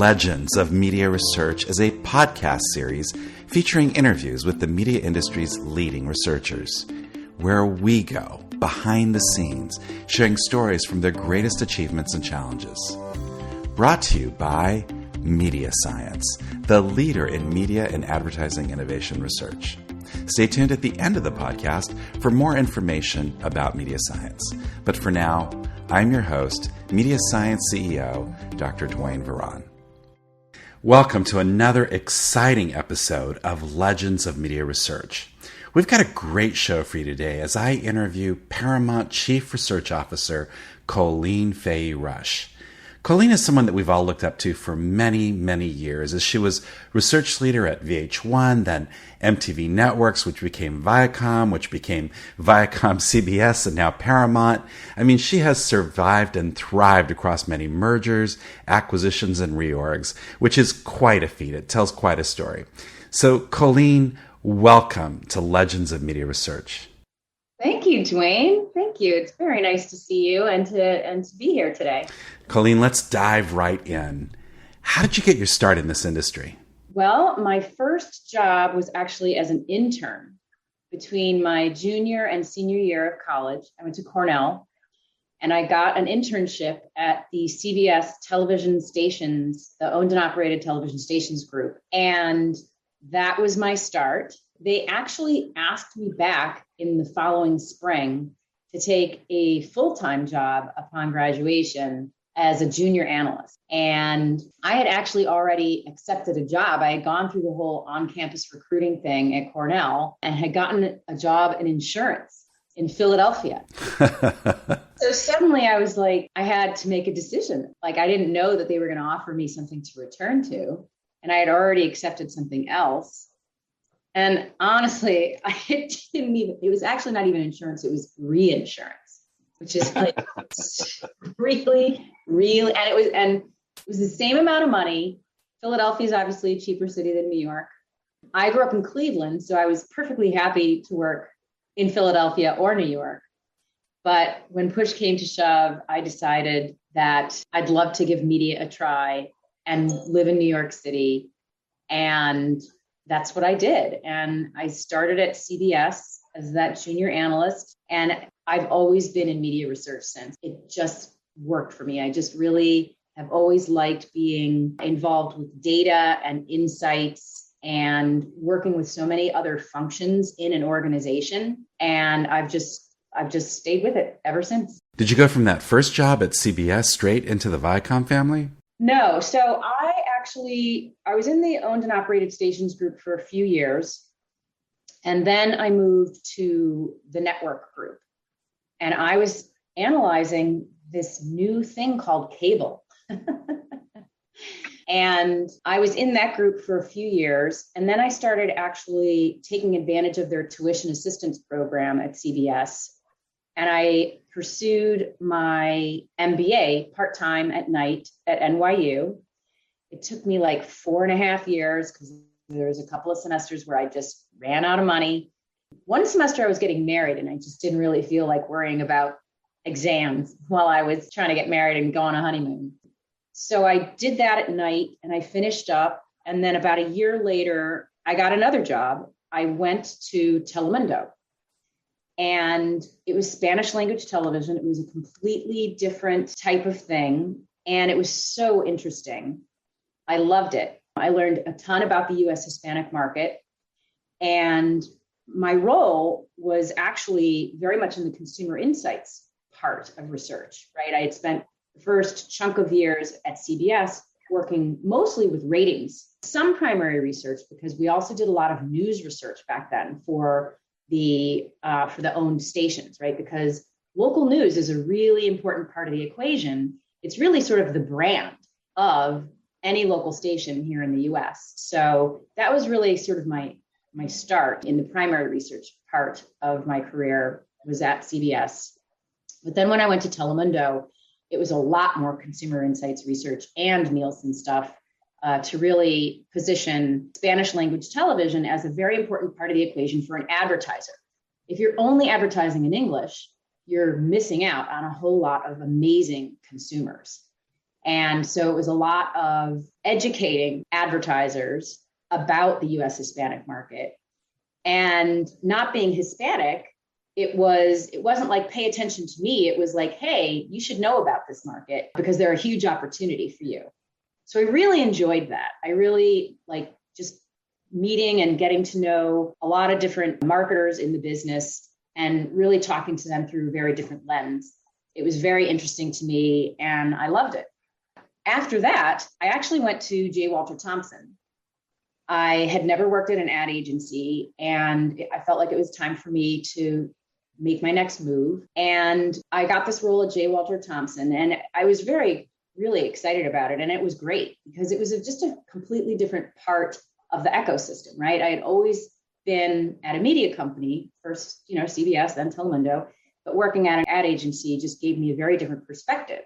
Legends of Media Research is a podcast series featuring interviews with the media industry's leading researchers, where we go behind the scenes, sharing stories from their greatest achievements and challenges. Brought to you by Media Science, the leader in media and advertising innovation research. Stay tuned at the end of the podcast for more information about Media Science. But for now, I'm your host, Media Science CEO, Dr. Dwayne Veron. Welcome to another exciting episode of Legends of Media Research. We've got a great show for you today as I interview Paramount Chief Research Officer Colleen Fahey Rush. Colleen is someone that we've all looked up to for many, many years, as she was research leader at VH1, then MTV Networks, which became Viacom, which became Viacom-CBS, and now Paramount. I mean, she has survived and thrived across many mergers, acquisitions, and reorgs, which is quite a feat. It tells quite a story. So, Colleen, welcome to Legends of Media Research. Thank you, Dwayne. Thank you. It's very nice to see you and to be here today. Colleen, let's dive right in. How did you get your start in this industry? Well, my first job was actually as an intern between my junior and senior year of college. I went to Cornell and I got an internship at the CBS television stations, the owned and operated television stations group. And that was my start. They actually asked me back in the following spring to take a full-time job upon graduation as a junior analyst. And I had actually already accepted a job. I had gone through the whole on-campus recruiting thing at Cornell and had gotten a job in insurance in Philadelphia. So suddenly I was like, I had to make a decision. Like, I didn't know that they were going to offer me something to return to. And I had already accepted something else. And honestly, it was actually not even insurance, it was reinsurance, which is like really, and it was the same amount of money. Philadelphia is obviously a cheaper city than New York. I grew up in Cleveland, so I was perfectly happy to work in Philadelphia or New York. But when push came to shove, I decided that I'd love to give media a try and live in New York City. And that's what I did. And I started at CBS as that junior analyst. And I've always been in media research since. It just worked for me. I just really have always liked being involved with data and insights and working with so many other functions in an organization. And I've just stayed with it ever since. Did you go from that first job at CBS straight into the Viacom family? No. So I was in the owned and operated stations group for a few years. And then I moved to the network group. And I was analyzing this new thing called cable. And I was in that group for a few years. And then I started actually taking advantage of their tuition assistance program at CBS. And I pursued my MBA part-time at night at NYU. It took me like 4.5 years because there was a couple of semesters where I just ran out of money. One semester I was getting married and I just didn't really feel like worrying about exams while I was trying to get married and go on a honeymoon. So I did that at night and I finished up. And then about a year later, I got another job. I went to Telemundo. And it was Spanish language television. It was a completely different type of thing. And it was so interesting. I loved it. I learned a ton about the US Hispanic market. And my role was actually very much in the consumer insights part of research, right? I had spent the first chunk of years at CBS working mostly with ratings, some primary research, because we also did a lot of news research back then for the owned stations, right? Because local news is a really important part of the equation. It's really sort of the brand of any local station here in the US. So that was really sort of my start in the primary research part of my career was at CBS. But then when I went to Telemundo, it was a lot more consumer insights research and Nielsen stuff to really position Spanish language television as a very important part of the equation for an advertiser. If you're only advertising in English, you're missing out on a whole lot of amazing consumers. And so it was a lot of educating advertisers about the US Hispanic market. And not being Hispanic, it wasn't like pay attention to me. It was like, hey, you should know about this market because they're a huge opportunity for you. So I really enjoyed that. I really like just meeting and getting to know a lot of different marketers in the business and really talking to them through a very different lens. It was very interesting to me and I loved it. After that, I actually went to J. Walter Thompson. I had never worked at an ad agency and I felt like it was time for me to make my next move. And I got this role at J. Walter Thompson and I was really excited about it. And it was great because it was just a completely different part of the ecosystem, right? I had always been at a media company, first, CBS, then Telemundo, but working at an ad agency just gave me a very different perspective.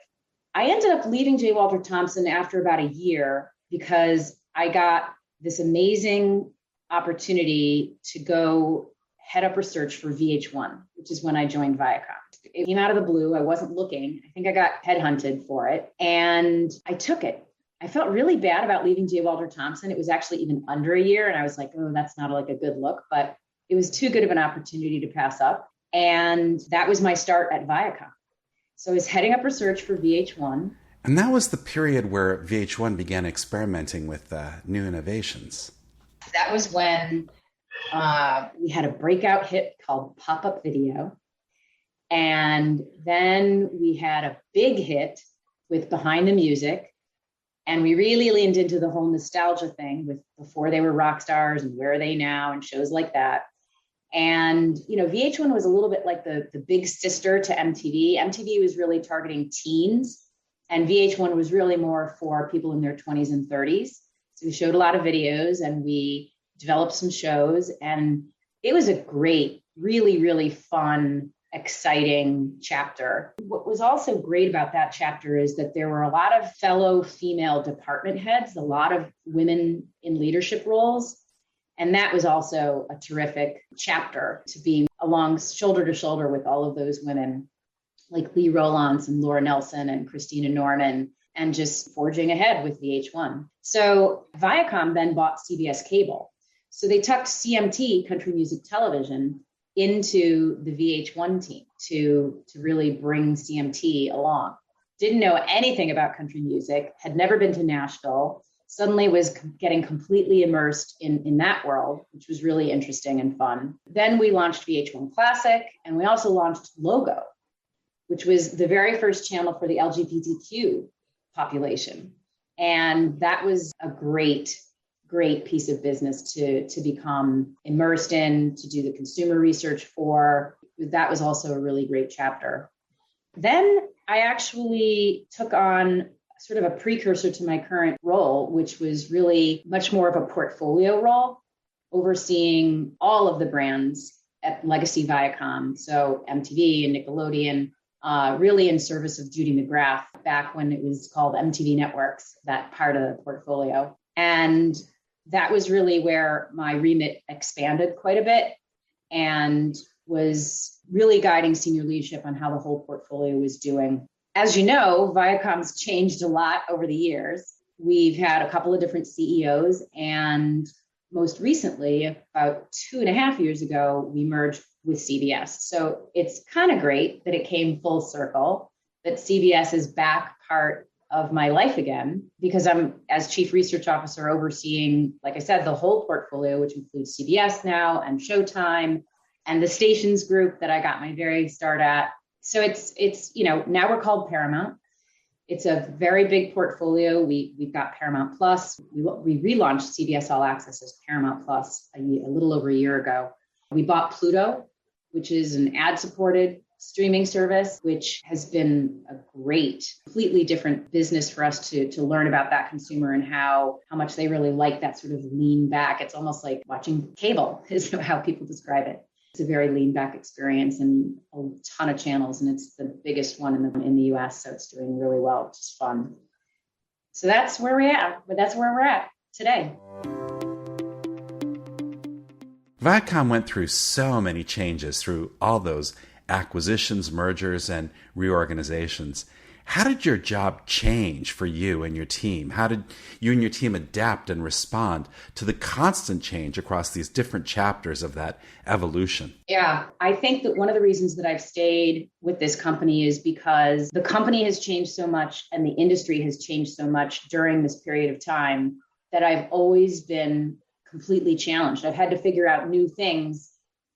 I ended up leaving J. Walter Thompson after about a year because I got this amazing opportunity to go head up research for VH1, which is when I joined Viacom. It came out of the blue. I wasn't looking. I think I got headhunted for it and I took it. I felt really bad about leaving J. Walter Thompson. It was actually even under a year. And I was like, oh, that's not like a good look, but it was too good of an opportunity to pass up. And that was my start at Viacom. So I was heading up research for VH1. And that was the period where VH1 began experimenting with new innovations. That was when we had a breakout hit called Pop-Up Video. And then we had a big hit with Behind the Music. And we really leaned into the whole nostalgia thing with Before They Were Rock Stars and Where Are They Now and shows like that. And, VH1 was a little bit like the big sister to MTV. MTV was really targeting teens and VH1 was really more for people in their 20s and 30s. So we showed a lot of videos and we developed some shows and it was a great, really, really fun, exciting chapter. What was also great about that chapter is that there were a lot of fellow female department heads, a lot of women in leadership roles. And that was also a terrific chapter to be along shoulder to shoulder with all of those women like Lee Rollins and Laura Nelson and Christina Norman and just forging ahead with VH1. So Viacom then bought CBS Cable. So they tucked CMT, Country Music Television, into the VH1 team to really bring CMT along. Didn't know anything about country music, had never been to Nashville, suddenly was getting completely immersed in that world, which was really interesting and fun. Then we launched VH1 Classic, and we also launched Logo, which was the very first channel for the LGBTQ population. And that was a great piece of business to become immersed in, to do the consumer research for. That was also a really great chapter. Then I actually took on sort of a precursor to my current role, which was really much more of a portfolio role, overseeing all of the brands at Legacy Viacom. So MTV and Nickelodeon, really in service of Judy McGrath back when it was called MTV Networks, that part of the portfolio. And that was really where my remit expanded quite a bit and was really guiding senior leadership on how the whole portfolio was doing. As you know, Viacom's changed a lot over the years. We've had a couple of different CEOs, and most recently, about 2.5 years ago, we merged with CBS. So it's kind of great that it came full circle, that CBS is back part of my life again, because I'm, as chief research officer, overseeing, like I said, the whole portfolio, which includes CBS now and Showtime and the stations group that I got my very start at. So it's now we're called Paramount. It's a very big portfolio. We've got Paramount Plus. We relaunched CBS All Access as Paramount Plus a little over a year ago. We bought Pluto, which is an ad-supported streaming service, which has been a great, completely different business for us to learn about that consumer and how much they really like that sort of lean back. It's almost like watching cable is how people describe it. It's a very lean back experience and a ton of channels, and it's the biggest one in the US, so it's doing really well, which is fun. So that's where we're at today. Viacom went through so many changes through all those acquisitions, mergers, and reorganizations. How did your job change for you and your team? How did you and your team adapt and respond to the constant change across these different chapters of that evolution? Yeah, I think that one of the reasons that I've stayed with this company is because the company has changed so much and the industry has changed so much during this period of time that I've always been completely challenged. I've had to figure out new things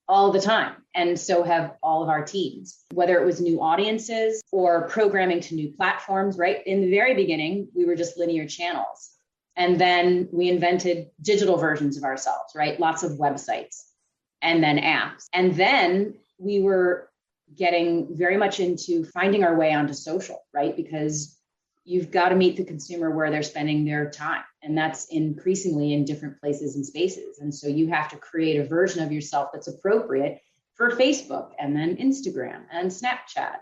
all the time. And so have all of our teams, whether it was new audiences or programming to new platforms, right? In the very beginning, we were just linear channels. And then we invented digital versions of ourselves, right? Lots of websites and then apps. And then we were getting very much into finding our way onto social, right? Because you've got to meet the consumer where they're spending their time. And that's increasingly in different places and spaces. And so you have to create a version of yourself that's appropriate for Facebook and then Instagram and Snapchat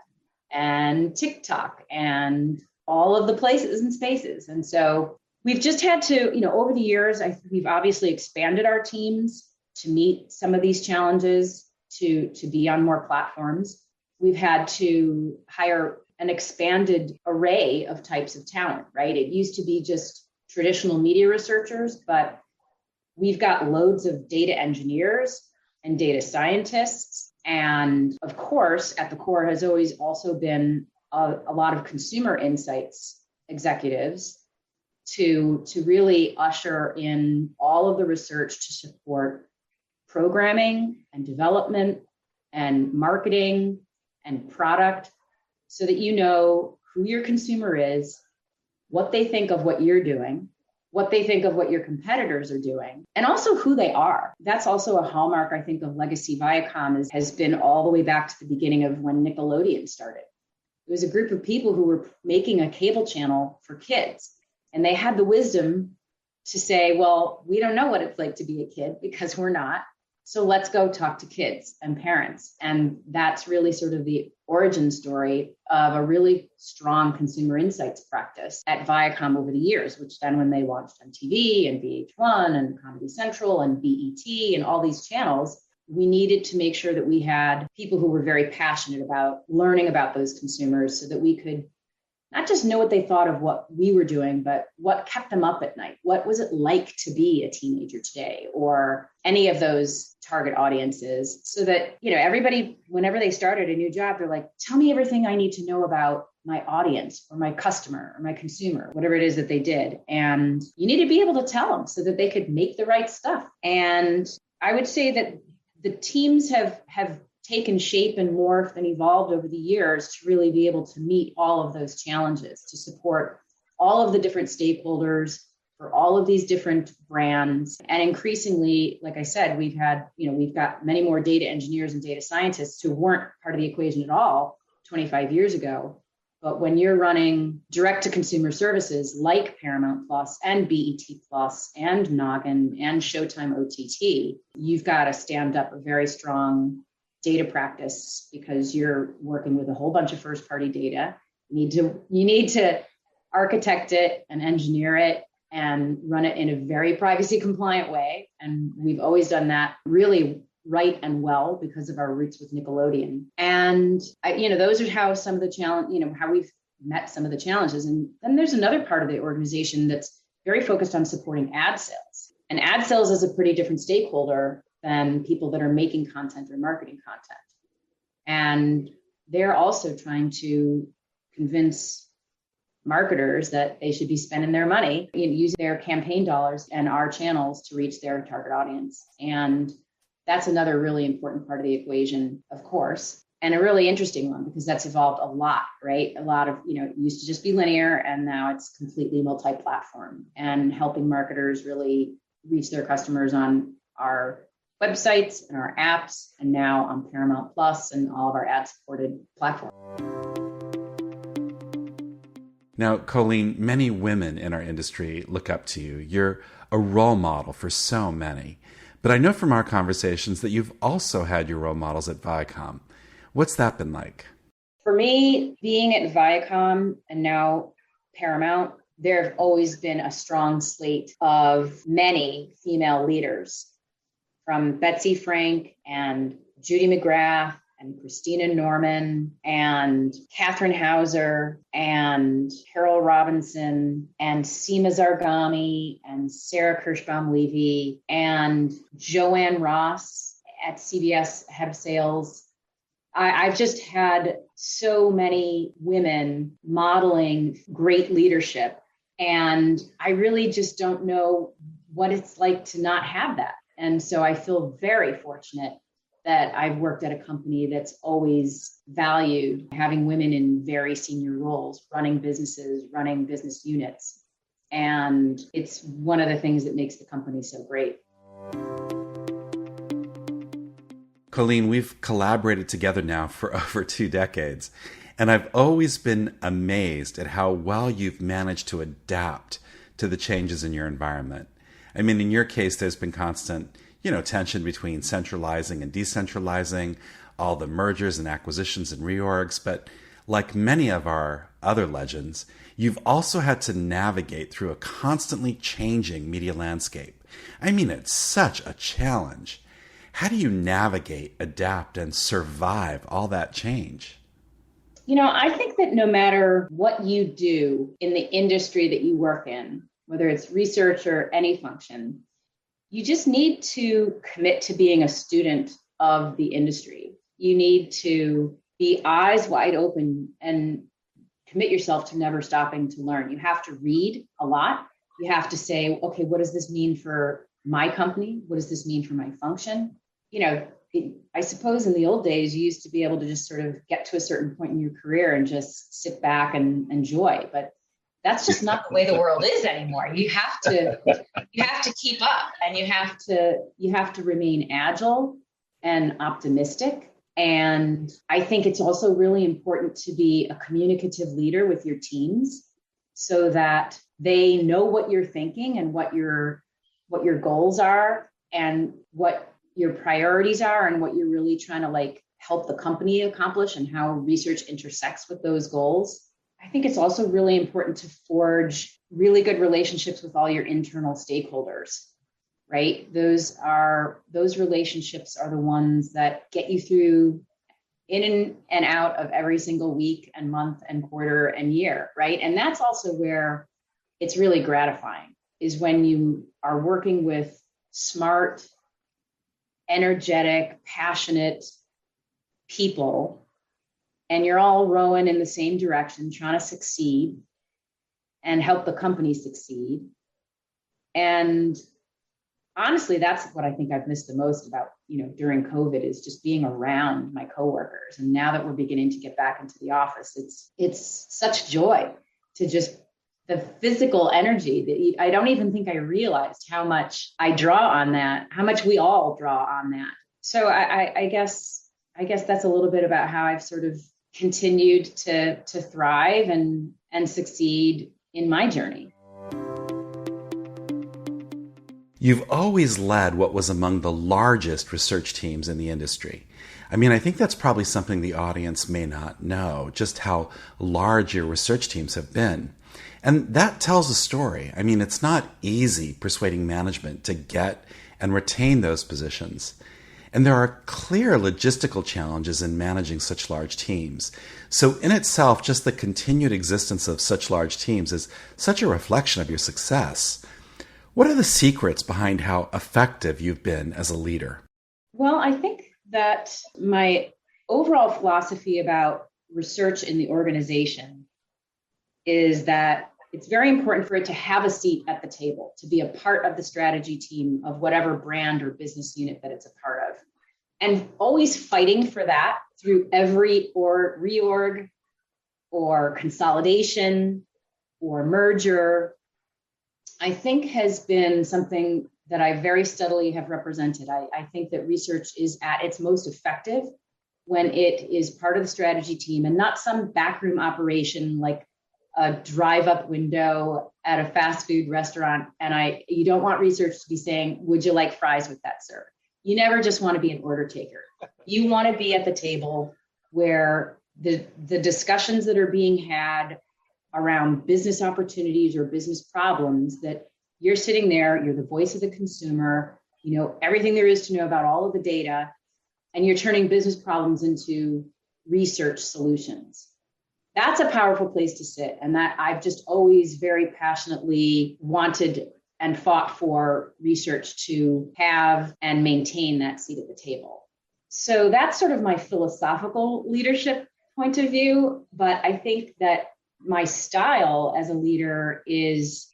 and TikTok and all of the places and spaces. And so we've just had to, over the years, we've obviously expanded our teams to meet some of these challenges, to be on more platforms. We've had to hire an expanded array of types of talent, right? It used to be just traditional media researchers, but we've got loads of data engineers and data scientists. And of course, at the core has always also been a lot of consumer insights executives to really usher in all of the research to support programming and development and marketing and product, so that you know who your consumer is, what they think of what you're doing, what they think of what your competitors are doing, and also who they are. That's also a hallmark, I think, of legacy Viacom has been all the way back to the beginning of when Nickelodeon started. It was a group of people who were making a cable channel for kids, and they had the wisdom to say, well, we don't know what it's like to be a kid because we're not. So let's go talk to kids and parents. And that's really sort of the origin story of a really strong consumer insights practice at Viacom over the years, which then when they launched MTV and VH1 and Comedy Central and BET and all these channels, we needed to make sure that we had people who were very passionate about learning about those consumers so that we could not just know what they thought of what we were doing, but what kept them up at night. What was it like to be a teenager today, or any of those target audiences, so that, everybody, whenever they started a new job, they're like, tell me everything I need to know about my audience or my customer or my consumer, whatever it is that they did. And you need to be able to tell them so that they could make the right stuff. And I would say that the teams have taken shape and morphed and evolved over the years to really be able to meet all of those challenges, to support all of the different stakeholders for all of these different brands. And increasingly, like I said, we've got many more data engineers and data scientists who weren't part of the equation at all 25 years ago. But when you're running direct to consumer services like Paramount Plus and BET Plus and Noggin and Showtime OTT, you've got to stand up a very strong data practice because you're working with a whole bunch of first party data. You need to architect it and engineer it and run it in a very privacy compliant way. And we've always done that really right and well because of our roots with Nickelodeon. And those are how some of the how we've met some of the challenges. And then there's another part of the organization that's very focused on supporting ad sales. And ad sales is a pretty different stakeholder than people that are making content or marketing content. And they're also trying to convince marketers that they should be spending their money, using their campaign dollars and our channels to reach their target audience. And that's another really important part of the equation, of course, and a really interesting one because that's evolved a lot, right? A lot of, it used to just be linear and now it's completely multi-platform, and helping marketers really reach their customers on our websites and our apps, and now on Paramount Plus and all of our ad-supported platforms. Now, Colleen, many women in our industry look up to you. You're a role model for so many. But I know from our conversations that you've also had your role models at Viacom. What's that been like? For me, being at Viacom and now Paramount, there have always been a strong slate of many female leaders, from Betsy Frank and Judy McGrath and Christina Norman and Catherine Hauser and Carol Robinson and Seema Zargami and Sarah Kirschbaum-Levy and Joanne Ross at CBS, head of sales. I've just had so many women modeling great leadership, and I really just don't know what it's like to not have that. And so I feel very fortunate that I've worked at a company that's always valued having women in very senior roles, running businesses, running business units. And it's one of the things that makes the company so great. Colleen, we've collaborated together now for over 2 decades, and I've always been amazed at how well you've managed to adapt to the changes in your environment. I mean, in your case, there's been constant, tension between centralizing and decentralizing, all the mergers and acquisitions and reorgs, but like many of our other legends, you've also had to navigate through a constantly changing media landscape. I mean, it's such a challenge. How do you navigate, adapt, and survive all that change? I think that no matter what you do in the industry that you work in, whether it's research or any function, you just need to commit to being a student of the industry. You need to be eyes wide open and commit yourself to never stopping to learn. You have to read a lot. You have to say, okay, what does this mean for my company? What does this mean for my function? I suppose in the old days, you used to be able to just sort of get to a certain point in your career and just sit back and enjoy. But that's just not the way the world is anymore. You have to keep up, and you have to remain agile and optimistic. And I think it's also really important to be a communicative leader with your teams so that they know what you're thinking and what your goals are and what your priorities are and what you're really trying to help the company accomplish and how research intersects with those goals. I think it's also really important to forge really good relationships with all your internal stakeholders, right? Those relationships are the ones that get you through in and out of every single week and month and quarter and year, right? And that's also where it's really gratifying, is when you are working with smart, energetic, passionate people, and you're all rowing in the same direction, trying to succeed and help the company succeed. And honestly, that's what I think I've missed the most about, during COVID, is just being around my coworkers. And now that we're beginning to get back into the office, it's such joy to just the physical energy that I don't even think I realized how much I draw on that, how much we all draw on that. So I guess that's a little bit about how I've sort of continued to thrive and succeed in my journey. You've always led what was among the largest research teams in the industry. I mean, I think that's probably something the audience may not know, just how large your research teams have been. And that tells a story. I mean, it's not easy persuading management to get and retain those positions. And there are clear logistical challenges in managing such large teams. So in itself, just the continued existence of such large teams is such a reflection of your success. What are the secrets behind how effective you've been as a leader? Well, I think that my overall philosophy about research in the organization is that it's very important for it to have a seat at the table, to be a part of the strategy team of whatever brand or business unit that it's a part of. And always fighting for that through every reorg or consolidation or merger, I think has been something that I very steadily have represented. I think that research is at its most effective when it is part of the strategy team and not some backroom operation like a drive-up window at a fast food restaurant. And you don't want research to be saying, would you like fries with that, sir? You never just want to be an order taker. You want to be at the table where the discussions that are being had around business opportunities or business problems, that you're sitting there, you're the voice of the consumer, you know everything there is to know about all of the data, and you're turning business problems into research solutions. That's a powerful place to sit. And that I've just always very passionately wanted and fought for research to have and maintain that seat at the table. So that's sort of my philosophical leadership point of view. But I think that my style as a leader is,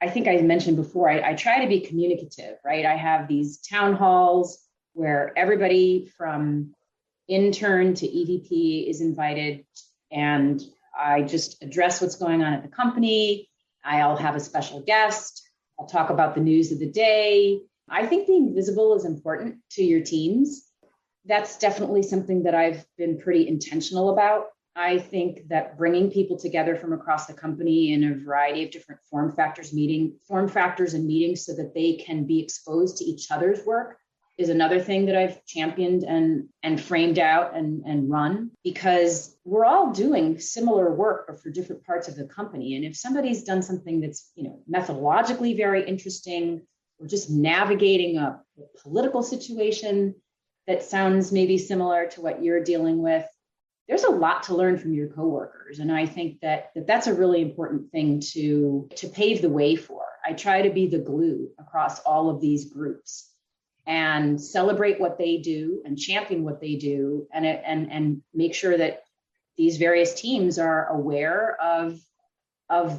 I think I mentioned before, I try to be communicative, right? I have these town halls where everybody from intern to EVP is invited, and I just address what's going on at the company. I'll have a special guest. I'll talk about the news of the day. I think being visible is important to your teams. That's definitely something that I've been pretty intentional about. I think that bringing people together from across the company in a variety of different form factors and meetings so that they can be exposed to each other's work is another thing that I've championed and framed out and run, because we're all doing similar work, but for different parts of the company. And if somebody's done something that's, methodologically very interesting, or just navigating a political situation that sounds maybe similar to what you're dealing with, there's a lot to learn from your coworkers. And I think that that's a really important thing to pave the way for. I try to be the glue across all of these groups and celebrate what they do and champion what they do, and make sure that these various teams are aware of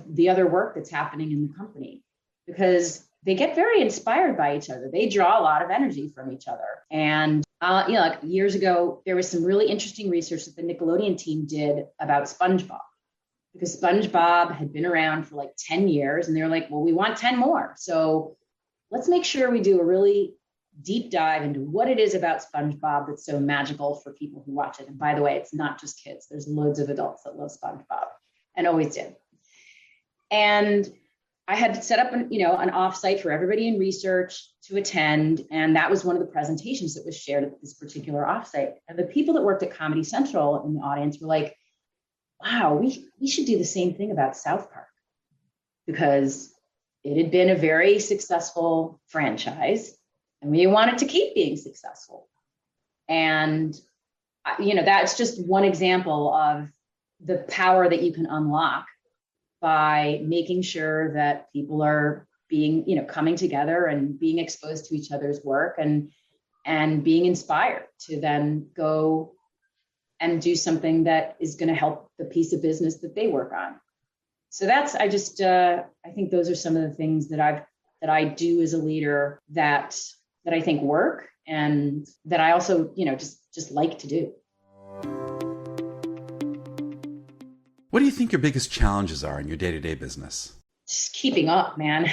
the other work that's happening in the company, because they get very inspired by each other. They draw a lot of energy from each other. And like years ago, there was some really interesting research that the Nickelodeon team did about SpongeBob, because SpongeBob had been around for like 10 years, and they were like, well, we want 10 more. So let's make sure we do a really deep dive into what it is about SpongeBob that's so magical for people who watch it. And by the way, it's not just kids. There's loads of adults that love SpongeBob and always did. And I had set up an offsite for everybody in research to attend. And that was one of the presentations that was shared at this particular offsite. And the people that worked at Comedy Central in the audience were like, wow, we should do the same thing about South Park, because it had been a very successful franchise and we wanted to keep being successful. And, that's just one example of the power that you can unlock by making sure that people are being, coming together and being exposed to each other's work and being inspired to then go and do something that is going to help the piece of business that they work on. So I think those are some of the things that I do as a leader that I think work, and that I also, just like to do. What do you think your biggest challenges are in your day-to-day business? Just keeping up, man.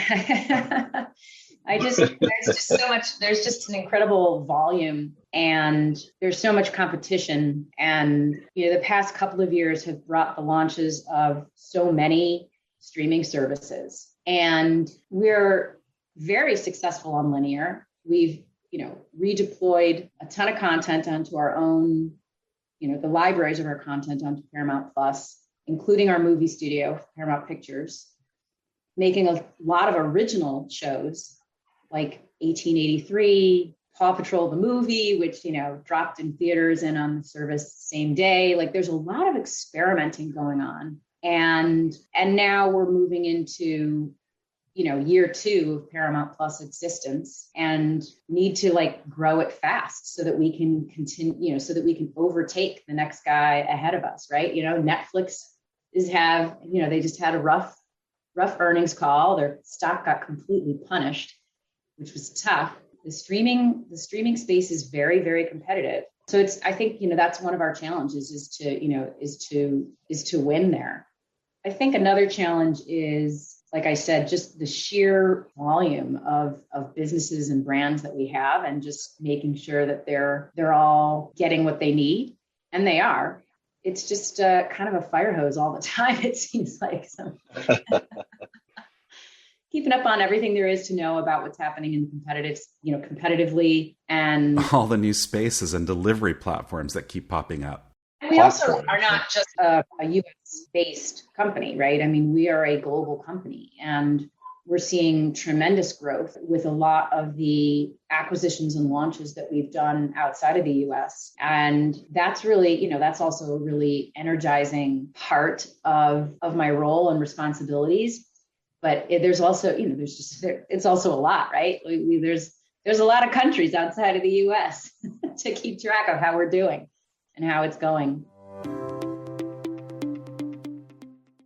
there's just an incredible volume, and there's so much competition. And, the past couple of years have brought the launches of so many streaming services, and we're very successful on linear. We've, redeployed a ton of content onto our own, the libraries of our content onto Paramount Plus, including our movie studio, Paramount Pictures, making a lot of original shows like 1883, Paw Patrol the movie, which, dropped in theaters and on the service same day. Like, there's a lot of experimenting going on. And now we're moving into, year 2 of Paramount Plus existence, and need to grow it fast so that we can continue, so that we can overtake the next guy ahead of us, right? Netflix they just had a rough earnings call. Their stock got completely punished, which was tough. The streaming space is very, very competitive. So I think, that's one of our challenges is to win there. I think another challenge is, like I said, just the sheer volume of businesses and brands that we have, and just making sure that they're all getting what they need, and they are. It's just kind of a fire hose all the time, it seems like. So keeping up on everything there is to know about what's happening in competitively, and all the new spaces and delivery platforms that keep popping up. And we also are not just a US-based company, right? I mean, we are a global company, and we're seeing tremendous growth with a lot of the acquisitions and launches that we've done outside of the US. And that's really, that's also a really energizing part of my role and responsibilities. But there's also, it's also a lot, right? There's a lot of countries outside of the US to keep track of how we're doing and how it's going.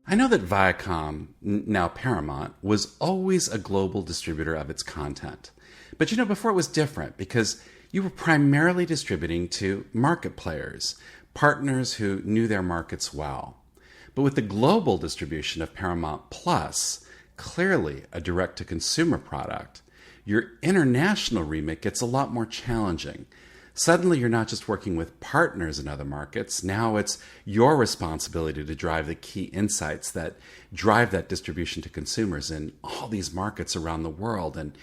I know that Viacom, now Paramount, was always a global distributor of its content. But before it was different because you were primarily distributing to market players, partners who knew their markets well. But with the global distribution of Paramount Plus, clearly a direct-to-consumer product, your international remit gets a lot more challenging. Suddenly, you're not just working with partners in other markets. Now it's your responsibility to drive the key insights that drive that distribution to consumers in all these markets around the world and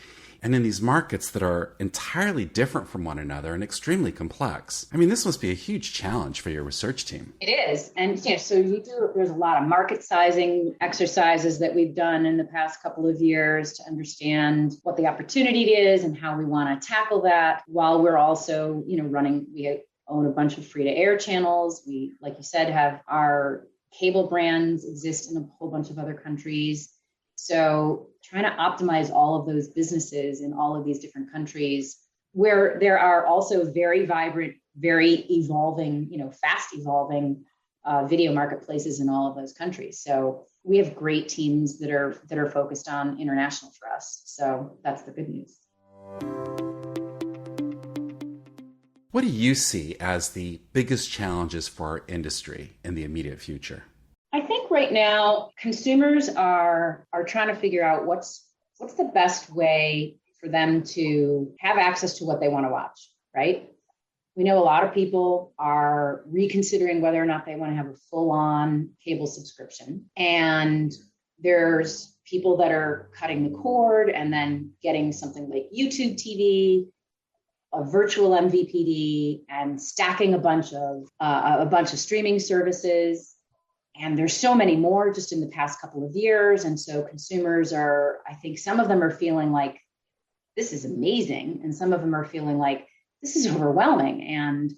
in these markets that are entirely different from one another and extremely complex. I mean, this must be a huge challenge for your research team. It is. And so there's a lot of market sizing exercises that we've done in the past couple of years to understand what the opportunity is and how we want to tackle that while we're also, we own a bunch of free-to-air channels. We, like you said, have our cable brands exist in a whole bunch of other countries. So trying to optimize all of those businesses in all of these different countries where there are also very vibrant, very evolving, fast evolving video marketplaces in all of those countries. So we have great teams that are focused on international for us. So that's the good news. What do you see as the biggest challenges for our industry in the immediate future? I think right now consumers are trying to figure out what's the best way for them to have access to what they want to watch, right? We know a lot of people are reconsidering whether or not they want to have a full-on cable subscription. And there's people that are cutting the cord and then getting something like YouTube TV, a virtual MVPD, and stacking a bunch of streaming services. And there's so many more just in the past couple of years. And so consumers I think some of them are feeling like this is amazing. And some of them are feeling like this is overwhelming and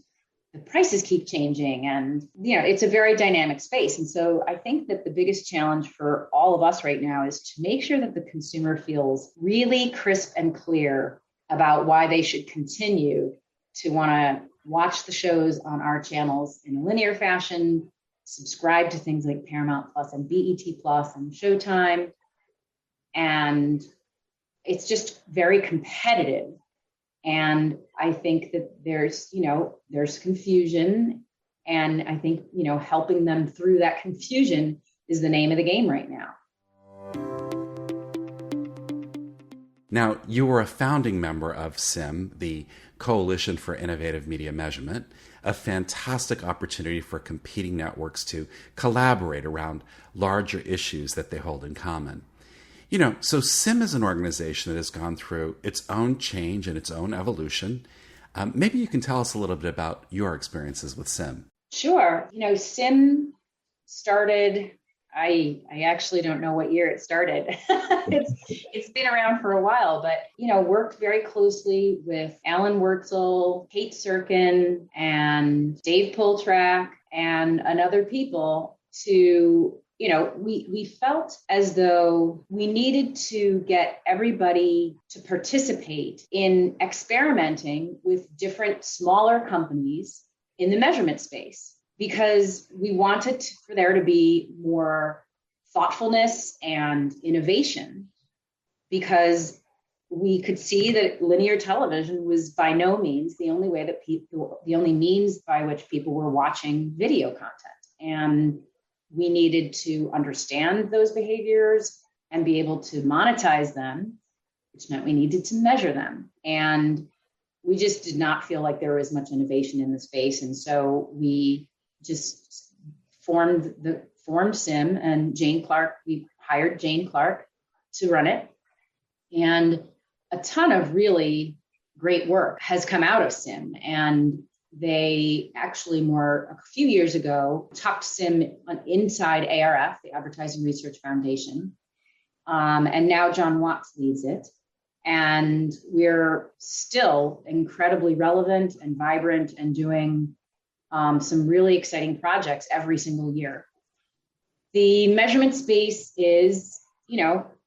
the prices keep changing. And, it's a very dynamic space. And so I think that the biggest challenge for all of us right now is to make sure that the consumer feels really crisp and clear about why they should continue to want to watch the shows on our channels in a linear fashion, subscribe to things like Paramount Plus and BET Plus and Showtime. And it's just very competitive. And I think that there's confusion. And I think, helping them through that confusion is the name of the game right now. Now, you were a founding member of CIM, the Coalition for Innovative Media Measurement, a fantastic opportunity for competing networks to collaborate around larger issues that they hold in common. So CIM is an organization that has gone through its own change and its own evolution. Maybe you can tell us a little bit about your experiences with CIM. Sure. CIM started, I actually don't know what year it started. It's been around for a while, but, worked very closely with Alan Wurtzel, Kate Serkin, and Dave Poltrak, and other people to, we felt as though we needed to get everybody to participate in experimenting with different smaller companies in the measurement space, because we wanted for there to be more thoughtfulness and innovation, because we could see that linear television was by no means the only means by which people were watching video content. And we needed to understand those behaviors and be able to monetize them, which meant we needed to measure them. And we just did not feel like there was much innovation in the space. And so we just formed CIM, and we hired Jane Clark to run it. And a ton of really great work has come out of CIM. And they actually a few years ago tucked CIM inside ARF, the Advertising Research Foundation. And now John Watts leads it. And we're still incredibly relevant and vibrant and doing some really exciting projects every single year. The measurement space is,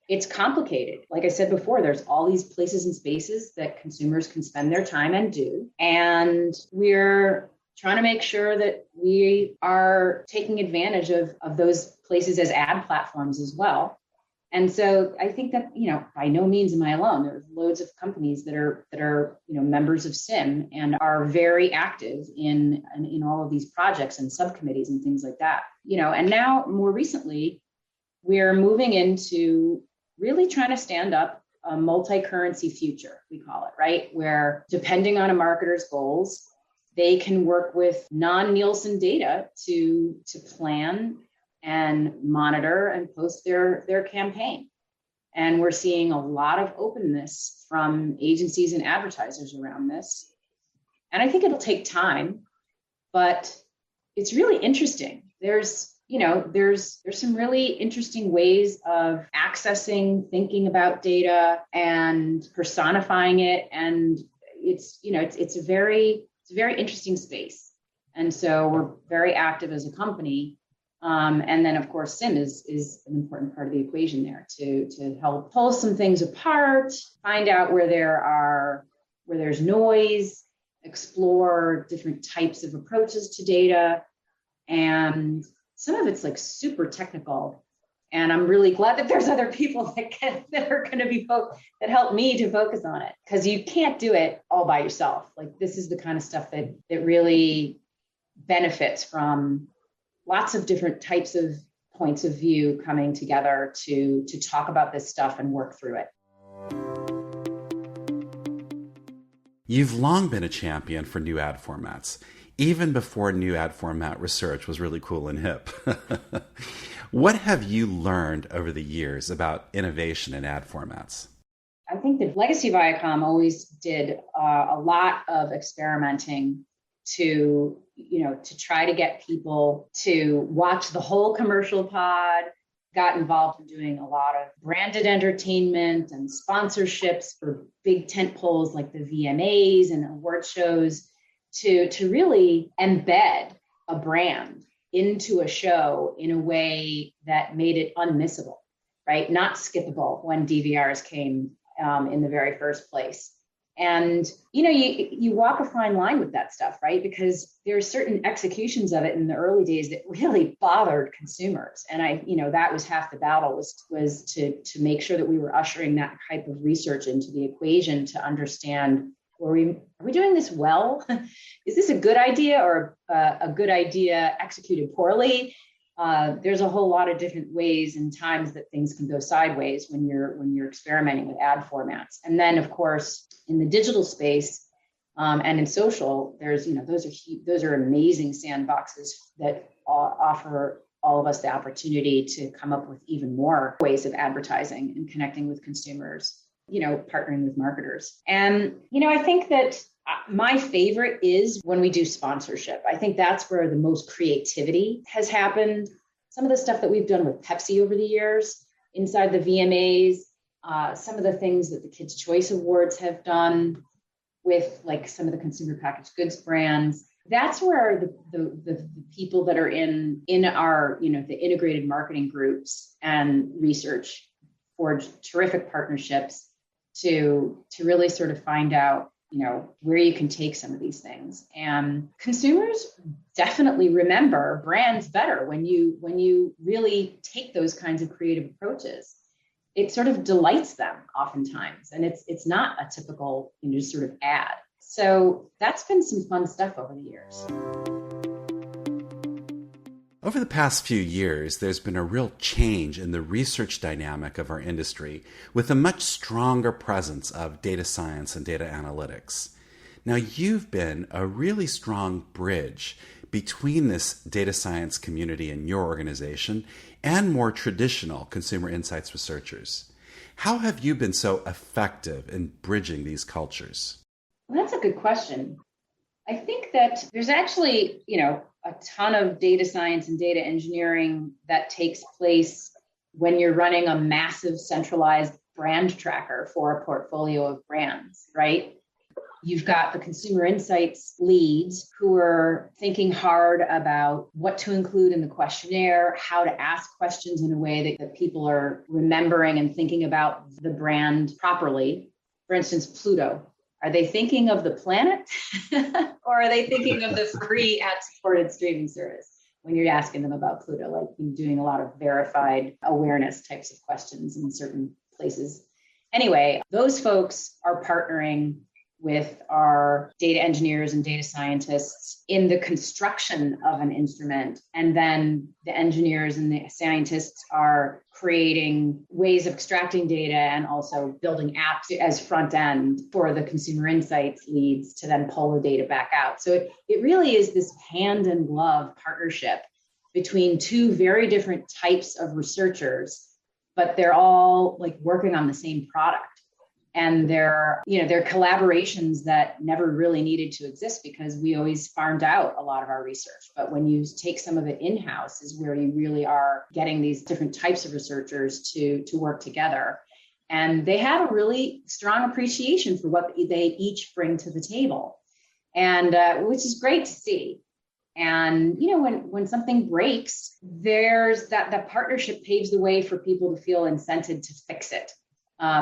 it's complicated. Like I said before, there's all these places and spaces that consumers can spend their time and do. And we're trying to make sure that we are taking advantage of those places as ad platforms as well. And so I think that, by no means am I alone. There's loads of companies that are members of SIM and are very active in all of these projects and subcommittees and things like that. And now more recently, we're moving into really trying to stand up a multi-currency future, we call it, right? Where depending on a marketer's goals, they can work with non-Nielsen data to plan and monitor and post their campaign. And we're seeing a lot of openness from agencies and advertisers around this. And I think it'll take time, but it's really interesting. There's some really interesting ways of accessing, thinking about data and personifying it. And it's a very interesting space. And so we're very active as a company. And then, of course, SIM is an important part of the equation there to help pull some things apart, find out where there's noise, explore different types of approaches to data. And some of it's like super technical. And I'm really glad that there's other people that are going to be that help me to focus on it, because you can't do it all by yourself. Like, this is the kind of stuff that really benefits from lots of different types of points of view coming together to talk about this stuff and work through it. You've long been a champion for new ad formats, even before new ad format research was really cool and hip. What have you learned over the years about innovation in ad formats? I think the legacy Viacom always did a lot of experimenting to try to get people to watch the whole commercial pod, got involved in doing a lot of branded entertainment and sponsorships for big tent poles like the VMAs and award shows to really embed a brand into a show in a way that made it unmissable, right? Not skippable when DVRs came in the very first place. And, you walk a fine line with that stuff, right? Because there are certain executions of it in the early days that really bothered consumers. And that was half the battle was to make sure that we were ushering that type of research into the equation to understand, are we doing this well? Is this a good idea or a good idea executed poorly? There's a whole lot of different ways and times that things can go sideways when you're experimenting with ad formats. And then, of course, in the digital space and in social, there's those are amazing sandboxes that offer all of us the opportunity to come up with even more ways of advertising and connecting with consumers, partnering with marketers. And I think that my favorite is when we do sponsorship. I think that's where the most creativity has happened. Some of the stuff that we've done with Pepsi over the years, inside the VMAs, some of the things that the Kids' Choice Awards have done with like some of the consumer packaged goods brands. That's where the people that are in our, the integrated marketing groups and research forge terrific partnerships to really sort of find out where you can take some of these things. And consumers definitely remember brands better when you really take those kinds of creative approaches. It sort of delights them oftentimes, and it's not a typical just sort of ad. So that's been some fun stuff over the years. Over the past few years, there's been a real change in the research dynamic of our industry, with a much stronger presence of data science and data analytics. Now, you've been a really strong bridge between this data science community in your organization and more traditional consumer insights researchers. How have you been so effective in bridging these cultures? Well, that's a good question. I think that there's actually, a ton of data science and data engineering that takes place when you're running a massive centralized brand tracker for a portfolio of brands, right? You've got the consumer insights leads who are thinking hard about what to include in the questionnaire, how to ask questions in a way that people are remembering and thinking about the brand properly. For instance, Pluto. Are they thinking of the planet or are they thinking of the free ad-supported streaming service? When you're asking them about Pluto, like you're doing a lot of verified awareness types of questions in certain places. Anyway, those folks are partnering with our data engineers and data scientists in the construction of an instrument. And then the engineers and the scientists are creating ways of extracting data and also building apps as front end for the consumer insights leads to then pull the data back out. So it really is this hand in glove partnership between two very different types of researchers, but they're all like working on the same product. And they're collaborations that never really needed to exist because we always farmed out a lot of our research. But when you take some of it in-house is where you really are getting these different types of researchers to work together. And they have a really strong appreciation for what they each bring to the table, and which is great to see. And, when something breaks, there's that partnership paves the way for people to feel incented to fix it.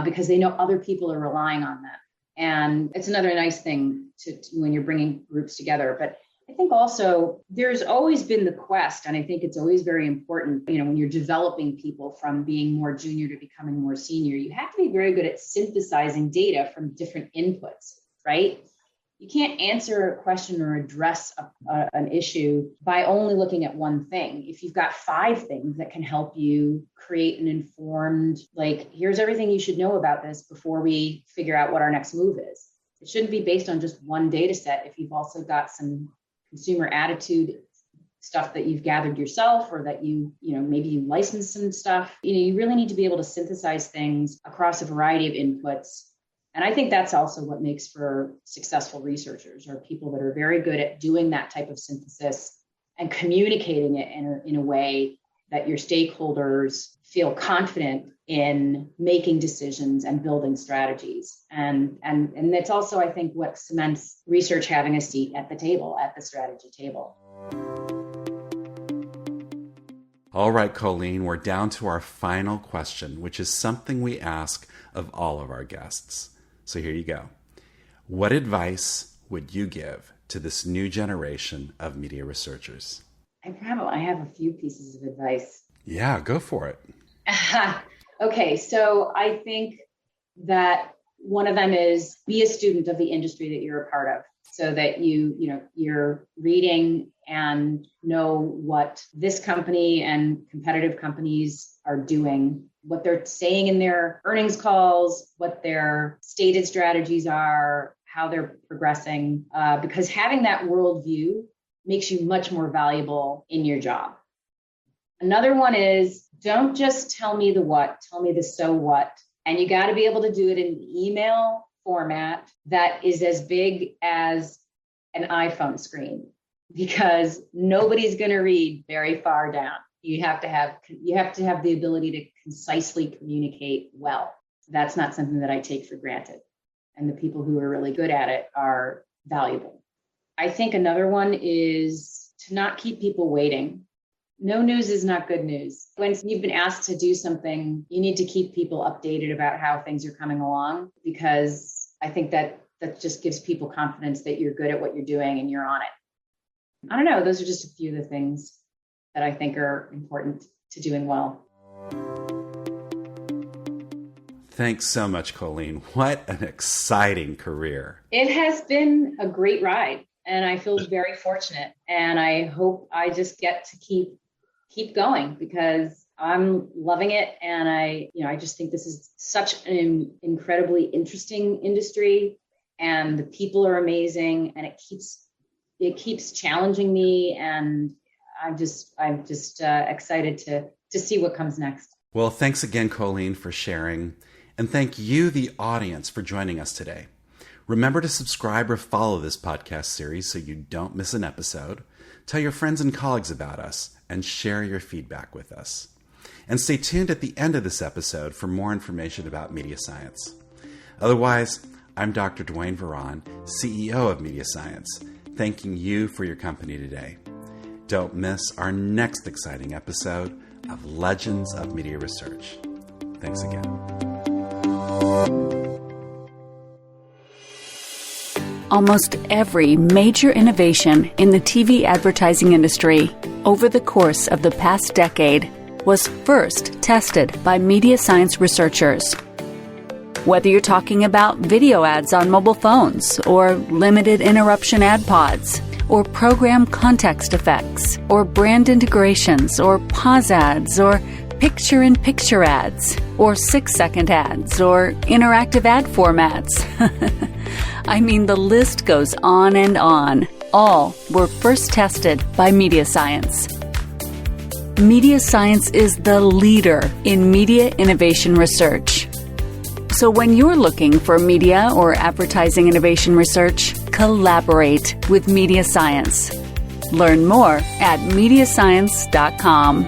Because they know other people are relying on them. And it's another nice thing to when you're bringing groups together. But I think also there's always been the quest, and I think it's always very important, when you're developing people from being more junior to becoming more senior, you have to be very good at synthesizing data from different inputs, right? You can't answer a question or address an issue by only looking at one thing. If you've got 5 things that can help you create an informed, here's everything you should know about this before we figure out what our next move is. It shouldn't be based on just one data set. If you've also got some consumer attitude stuff that you've gathered yourself, or that maybe you license some stuff, you really need to be able to synthesize things across a variety of inputs. And I think that's also what makes for successful researchers, or people that are very good at doing that type of synthesis and communicating it in a way that your stakeholders feel confident in making decisions and building strategies. And that's also, I think, what cements research having a seat at the table, at the strategy table. All right, Colleen, we're down to our final question, which is something we ask of all of our guests. So here you go. What advice would you give to this new generation of media researchers? I have a few pieces of advice. Yeah, go for it. Okay, so I think that one of them is be a student of the industry that you're a part of, so that you're reading and know what this company and competitive companies are doing, what they're saying in their earnings calls, what their stated strategies are, how they're progressing, because having that worldview makes you much more valuable in your job. Another one is, don't just tell me the what, tell me the so what. And you got to be able to do it in an email format that is as big as an iPhone screen, because nobody's going to read very far down. You have to have the ability to concisely communicate well. That's not something that I take for granted. And the people who are really good at it are valuable. I think another one is to not keep people waiting. No news is not good news. When you've been asked to do something, you need to keep people updated about how things are coming along, because I think that just gives people confidence that you're good at what you're doing and you're on it. I don't know. Those are just a few of the things that I think are important to doing well. Thanks so much, Colleen. What an exciting career. It has been a great ride, and I feel very fortunate. And I hope I just get to keep going, because I'm loving it. And I just think this is such an incredibly interesting industry, and the people are amazing, and it keeps challenging me, and I'm just excited to see what comes next. Well, thanks again, Colleen, for sharing. And thank you, the audience, for joining us today. Remember to subscribe or follow this podcast series so you don't miss an episode. Tell your friends and colleagues about us, and share your feedback with us. And stay tuned at the end of this episode for more information about media science. Otherwise, I'm Dr. Dwayne Veron, CEO of Media Science, thanking you for your company today. Don't miss our next exciting episode of Legends of Media Research. Thanks again. Almost every major innovation in the TV advertising industry over the course of the past decade was first tested by media science researchers. Whether you're talking about video ads on mobile phones, or limited interruption ad pods, or program context effects, or brand integrations, or pause ads, or picture-in-picture ads, or 6-second ads, or interactive ad formats. I mean, the list goes on and on. All were first tested by media science. Media science is the leader in media innovation research. So when you're looking for media or advertising innovation research, collaborate with Media Science. Learn more at mediascience.com.